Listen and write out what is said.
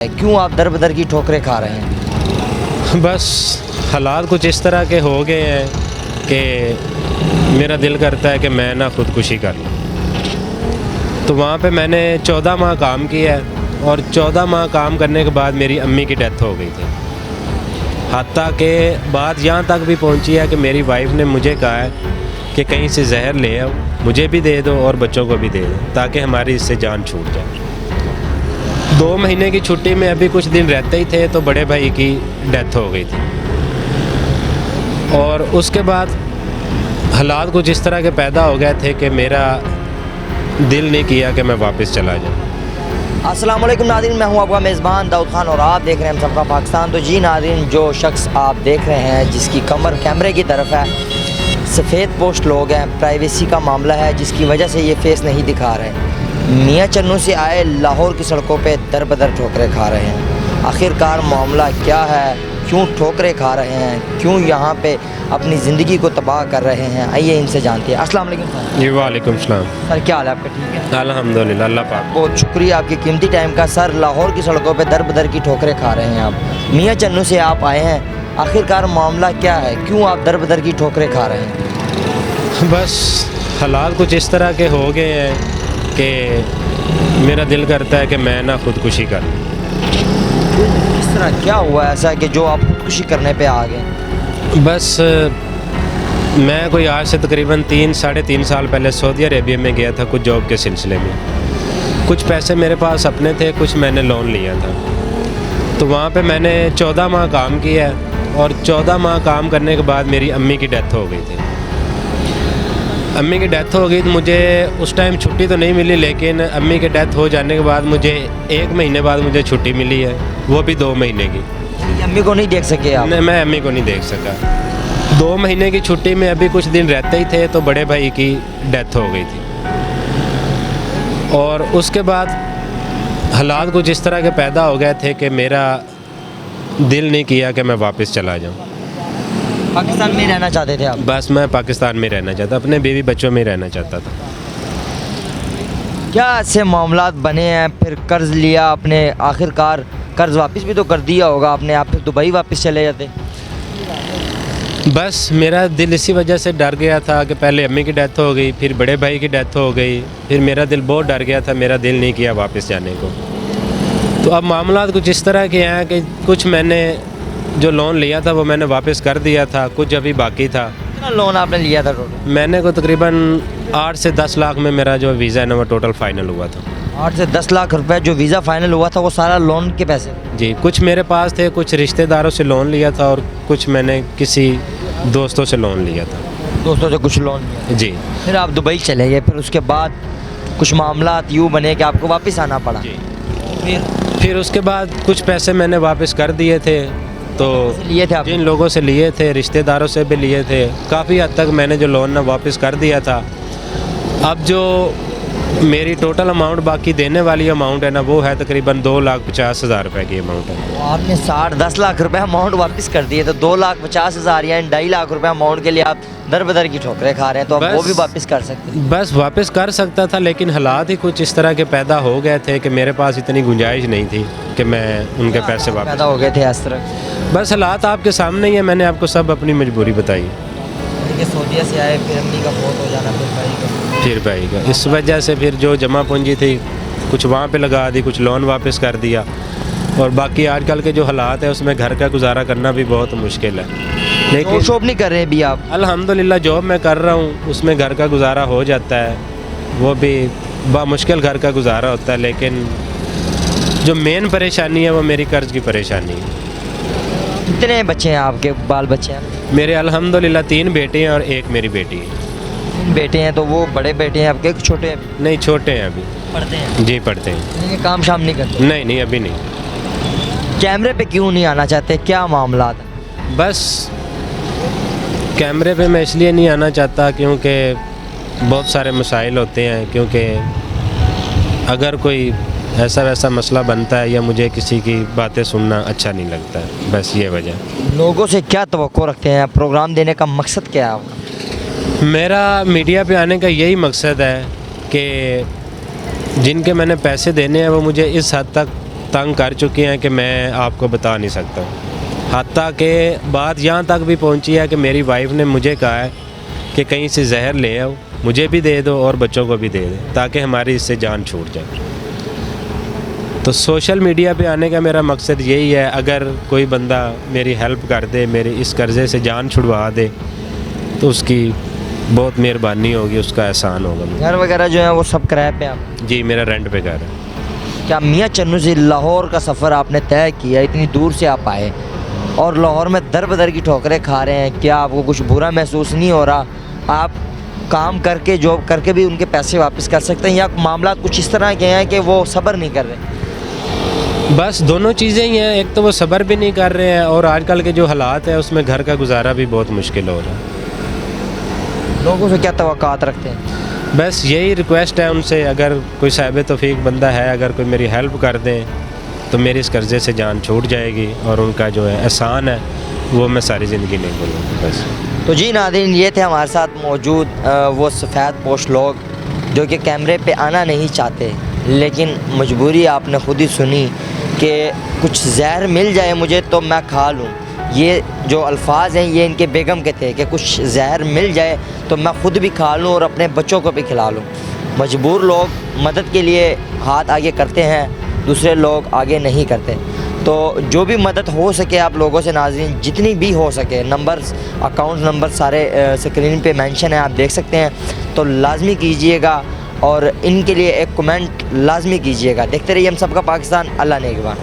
क्यों आप दर बदर की ठोकरें खा रहे हैं? बस हालात कुछ इस तरह के हो गए हैं कि मेरा दिल करता है कि मैं ना खुदकुशी कर लूँ। तो वहाँ पे मैंने 14 माह काम किया है और 14 माह काम करने के बाद मेरी अम्मी की डेथ हो गई थी। हत्ता के बात यहाँ तक भी पहुँची है कि मेरी वाइफ ने मुझे कहा है कि कहीं से जहर ले आओ, मुझे भी दे दो और बच्चों को भी दे दो ताकि हमारी इससे जान छूट जाए। 2 महीने की छुट्टी में अभी कुछ दिन रहते ही थे तो बड़े भाई की डेथ हो गई थी और उसके बाद हालात कुछ इस तरह के पैदा हो गए थे कि मेरा दिल नहीं किया कि मैं वापस चला जाऊँ। अस्सलाम वालेकुम नाज़रीन, मैं हूं आपका मेज़बान दाऊद खान और आप देख रहे हैं हमसफ़र पाकिस्तान। तो जी नाज़रीन, जो शख्स आप देख रहे हैं जिसकी कमर कैमरे की तरफ है, सफ़ेद पोस्ट लोग हैं, प्राइवेसी का मामला है जिसकी वजह से ये फेस नहीं दिखा रहे। मियाँ चन्नू से आए लाहौर की सड़कों पे दर बदर ठोकरें खा रहे हैं। आखिरकार मामला क्या है, क्यों ठोकरें खा रहे हैं, क्यों यहाँ पे अपनी ज़िंदगी को तबाह कर रहे हैं, आइए इनसे जानते हैं। अस्सलाम वालेकुम सर। जी वालेकुम सलाम। सर क्या हाल है आपका? ठीक है अल्हम्दुलिल्लाह, अल्लाह पाक। बहुत शुक्रिया आपके कीमती टाइम का। सर लाहौर की सड़कों पे दर बदर की ठोकरें खा रहे हैं आप, मियाँ चन्नू से आप आए हैं, आखिरकार मामला क्या है, क्यों आप दर बदर की ठोकरें खा रहे हैं? बस हालात कुछ इस तरह के हो गए हैं कि मेरा दिल करता है कि मैं ना खुदकुशी कर लूँ। किस तरह क्या हुआ ऐसा कि जो आप खुदकुशी करने पे आ गए? बस मैं कोई आज से तकरीबन 3-3.5 साल पहले सऊदी अरेबिया में गया था कुछ जॉब के सिलसिले में। कुछ पैसे मेरे पास अपने थे, कुछ मैंने लोन लिया था। तो वहाँ पे मैंने 14 माह काम किया है और 14 माह काम करने के बाद मेरी अम्मी की डेथ हो गई थी। अम्मी की डेथ हो गई तो मुझे उस टाइम छुट्टी तो नहीं मिली, लेकिन अम्मी की डेथ हो जाने के बाद मुझे 1 महीने बाद मुझे छुट्टी मिली है, वो भी 2 महीने की। अम्मी को नहीं देख सके आप? नहीं, मैं अम्मी को नहीं देख सका। 2 महीने की छुट्टी में अभी कुछ दिन रहते ही थे तो बड़े भाई की डेथ हो गई थी और उसके बाद हालात कुछ इस तरह के पैदा हो गए थे कि मेरा दिल नहीं किया कि मैं वापस चला जाऊँ। पाकिस्तान में रहना चाहते थे आप? बस मैं पाकिस्तान में रहना चाहता, अपने बीवी बच्चों में रहना चाहता था। क्या ऐसे मामलात बने हैं, फिर कर्ज़ लिया आपने, आखिरकार कर्ज़ वापस भी तो कर दिया होगा आपने, आप फिर दुबई वापस चले जाते? बस मेरा दिल इसी वजह से डर गया था कि पहले अम्मी की डेथ हो गई, फिर बड़े भाई की डेथ हो गई, फिर मेरा दिल बहुत डर गया था, मेरा दिल नहीं किया वापस जाने को। तो अब मामला कुछ इस तरह के हैं कि कुछ मैंने जो लोन लिया था वो मैंने वापस कर दिया था, कुछ अभी बाकी था। कितना लोन आपने लिया था टोटल? मैंने को तकरीबन 8 से 10 लाख में मेरा जो वीज़ा है ना वो टोटल फाइनल हुआ था। 8 से 10 लाख रुपए जो वीज़ा फाइनल हुआ था वो सारा लोन के पैसे? जी, कुछ मेरे पास थे, कुछ रिश्तेदारों से लोन लिया था और कुछ मैंने किसी दोस्तों से लोन लिया था। दोस्तों से कुछ लोन लिया? जी। फिर आप दुबई चले गए, फिर उसके बाद कुछ मामलात यूँ बने कि आपको वापस आना पड़ा? जी। फिर उसके बाद कुछ पैसे मैंने वापस कर दिए थे। तो लिए थे आपने? जिन लोगों से लिए थे, रिश्तेदारों से भी लिए थे, काफ़ी हद तक मैंने जो लोन ना वापस कर दिया था। अब जो मेरी टोटल अमाउंट बाकी देने वाली अमाउंट है ना वो है तकरीबन 2,50,000 रुपये की अमाउंट है। तो आपने 10 लाख रुपए अमाउंट वापस कर दिए, तो 2,50,000 या 2.5 लाख रुपए अमाउंट के लिए आप दर बदर की ठोकरें खा रहे हैं, तो आप वो भी वापस कर सकते हैं? बस वापस कर सकता था, लेकिन हालात ही कुछ इस तरह के पैदा हो गए थे कि मेरे पास इतनी गुंजाइश नहीं थी कि मैं उनके पैसे वापस। पैदा हो गए थे इस तरह? बस हालात आपके सामने ही है, मैंने आपको सब अपनी मजबूरी बताई। देखिए सऊदीया से आए, फिर अम्मी का फोत हो जाना, फिर भाई का इस वजह से फिर जो जमा पूंजी थी कुछ वहाँ पे लगा दी, कुछ लोन वापस कर दिया और बाकी आजकल के जो हालात है उसमें घर का गुजारा करना भी बहुत मुश्किल है। लेकिन शॉप नहीं कर रहे अभी आप? अल्हम्दुलिल्लाह जॉब मैं कर रहा हूँ, उसमें घर का गुजारा हो जाता है, वो भी बामुश्किल घर का गुजारा होता है। लेकिन जो मेन परेशानी है वो मेरी कर्ज़ की परेशानी है। कितने बच्चे हैं आपके, बाल बच्चे हैं? मेरे अल्हम्दुलिल्लाह 3 बेटे हैं और 1 मेरी बेटी है। 3 बेटे हैं, तो वो बड़े बेटे हैं आपके, छोटे हैं? नहीं, छोटे हैं अभी। पढ़ते हैं? जी पढ़ते हैं। ये काम शाम नहीं करते? नहीं अभी नहीं। कैमरे पे क्यों नहीं आना चाहते, क्या मामला है? बस कैमरे पे मैं इसलिए नहीं आना चाहता क्योंकि बहुत सारे मसाइल होते हैं, क्योंकि अगर कोई ऐसा वैसा मसला बनता है या मुझे किसी की बातें सुनना अच्छा नहीं लगता है, बस ये वजह। लोगों से क्या तवक्को रखते हैं, प्रोग्राम देने का मकसद क्या है आपका? मेरा मीडिया पे आने का यही मकसद है कि जिनके मैंने पैसे देने हैं वो मुझे इस हद तक तंग कर चुके हैं कि मैं आपको बता नहीं सकता। हत्ता के बात यहाँ तक भी पहुँची है कि मेरी वाइफ ने मुझे कहा है कि कहीं से जहर ले आओ, मुझे भी दे दो और बच्चों को भी दे दे, ताकि हमारी इससे जान छूट जाए। तो सोशल मीडिया पे आने का मेरा मकसद यही है, अगर कोई बंदा मेरी हेल्प कर दे, मेरे इस कर्ज़े से जान छुड़वा दे, तो उसकी बहुत मेहरबानी होगी, उसका एहसान होगा। घर वगैरह जो है वो सब किराए पे आप? जी, मेरा रेंट पे घर है। क्या मियाँ चन्नू से लाहौर का सफ़र आपने तय किया, इतनी दूर से आप आए और लाहौर में दर बदर की ठोकरें खा रहे हैं, क्या आपको कुछ बुरा महसूस नहीं हो रहा? आप काम करके जॉब करके भी उनके पैसे वापस कर सकते हैं, या मामला कुछ इस तरह के हैं कि वो सब्र नहीं कर रहे? बस दोनों चीज़ें ही हैं, एक तो वो सब्र भी नहीं कर रहे हैं और आजकल के जो हालात है उसमें घर का गुजारा भी बहुत मुश्किल हो रहा है। लोगों से क्या तवक्कात रखते हैं? बस यही रिक्वेस्ट है उनसे, अगर कोई साहिब तौफीक बंदा है, अगर कोई मेरी हेल्प कर दें तो मेरी इस कर्ज़े से जान छूट जाएगी और उनका जो है एहसान है वो मैं सारी ज़िंदगी नहीं भूलूँगा। बस। तो जी नाज़रीन, ये थे हमारे साथ मौजूद वो सफ़ेद पोश लोग जो कि कैमरे पे आना नहीं चाहते, लेकिन मजबूरी आपने खुद ही सुनी कि कुछ जहर मिल जाए मुझे तो मैं खा लूँ। ये जो अल्फाज हैं ये इनके बेगम के थे कि कुछ जहर मिल जाए तो मैं ख़ुद भी खा लूँ और अपने बच्चों को भी खिला लूँ। मजबूर लोग मदद के लिए हाथ आगे करते हैं, दूसरे लोग आगे नहीं करते। तो जो भी मदद हो सके आप लोगों से नाज़रीन, जितनी भी हो सके, नंबर्स, अकाउंट नंबर सारे स्क्रीन पे मेंशन है, आप देख सकते हैं, तो लाजमी कीजिएगा और इनके लिए एक कमेंट लाजमी कीजिएगा। देखते रहिए हम सबका पाकिस्तान। अल्लाह नेगहबान।